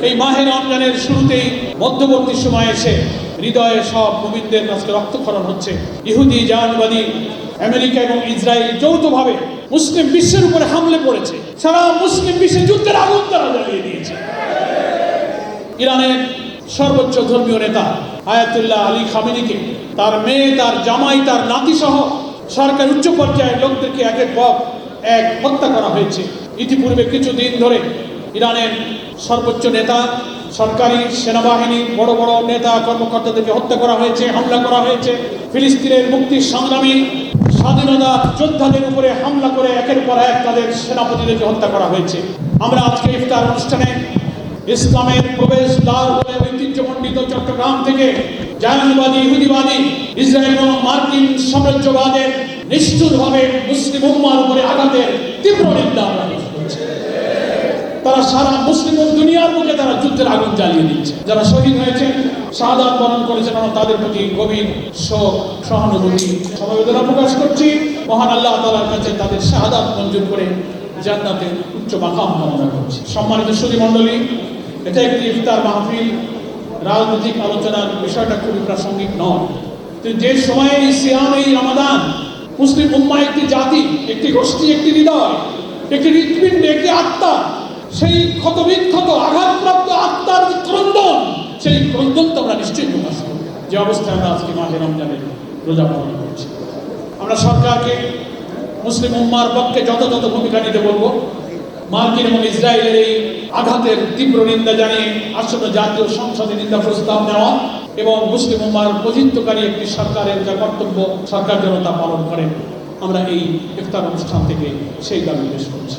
এই মাহে রমজানের শুরুতেই মধ্যবর্তী সময় এসে হৃদয়ে সব মুমিনদের আজকে রক্তক্ষরণ হচ্ছে। ইহুদি জাহানবাদী আমেরিকা এবং ইসরায়েল যৌথভাবে মুসলিম বিশ্বের উপরে হামলে পড়েছে। সারা মুসলিম বিশ্বে যুদ্ধের আগুন তারা জ্বালিয়ে দিয়েছে। ইরানের সর্বোচ্চ ধর্মীয় নেতা আয়াতুল্লাহ আলী খামেনিকে তার মেয়ে, তার জামাই, তার নাতি সহ সরকার উচ্চ পর্যায়ের লোকদেরকে একের পর এক হত্যা করা হয়েছে। ইতিপূর্বে কিছুদিন ধরে ইরানের সর্বোচ্চ নেতা, সরকারি সেনাবাহিনী বড় বড় নেতা কর্মকর্তাদেরকে হত্যা করা হয়েছে, হামলা করা হয়েছে। ফিলিস্তিনের মুক্তির সংগ্রামী স্বাধীনতা যোদ্ধাদের উপরে হামলা করে একের পর এক তাদের সেনাপতিদেরকে হত্যা করা হয়েছে। আমরা আজকে ইফতার অনুষ্ঠানে ইসলামের প্রবেশ দ্বার বলে ঐতিহ্যমণ্ডিত চট্টগ্রাম থেকে জাহানবাদী, ইহুদিবাদী, ইসরায়েল এবং মার্কিন সাম্রাজ্যবাদের নিষ্ঠুরভাবে মুসলিম উম্মার উপরে আঘাতের তীব্র নিন্দা আমরা করছি। তারা সারা মুসলিম দুনিয়ার বুকে তারা যুদ্ধের আগুন জ্বালিয়ে দিচ্ছে। যারা শহীদ হয়েছে, শাহাদাত বরণ করেছেন, আমরা তাদের প্রতি গভীর শোক, সহানুভূতি, সমবেদনা প্রকাশ করছি। মহান আল্লাহ তাআলার কাছে তাদের শাহাদাত মঞ্জুর করে জান্নাতের উচ্চ মাকাম কামনা করছি। সম্মানিত সুধী মণ্ডলী, এটা একটি ইফতার মাহফিল, রাজনৈতিক আলোচনার বিষয়টা খুবই প্রাসঙ্গিক নয়। যে সময়ে এই সিয়াম, এই রমাদান, মুসলিম উম্মাহ একটি জাতি, একটি গোষ্ঠী, একটি হৃদয়, একটি হৃৎপিণ্ড, একটি আত্মা, সেই ক্ষতবিক্ষত আঘাতপ্রাপ্ত আত্মার যে ক্রন্দন, সেই ক্রন্দন তো আমরা নিশ্চয়ই প্রকাশ করি। যে অবস্থায় আমরা আজকে মাহে রমজানের রোজা পালন করছি, আমরা সরকারকে মুসলিম উম্মার পক্ষে যথাযথ ভূমিকা নিতে বলবো। মার্কিন এবং ইসরায়েলের এই আঘাতের তীব্র নিন্দা জানিয়ে আসন্ন জাতীয় সংসদে নিন্দা প্রস্তাব নেওয়া এবং মুসলিম উম্মার প্রতিনিধিত্বকারী একটি সরকারের যা কর্তব্য সরকার যেন তা পালন করেন, আমরা এই ইফতার অনুষ্ঠান থেকে সেই দাবি পেশ করছি।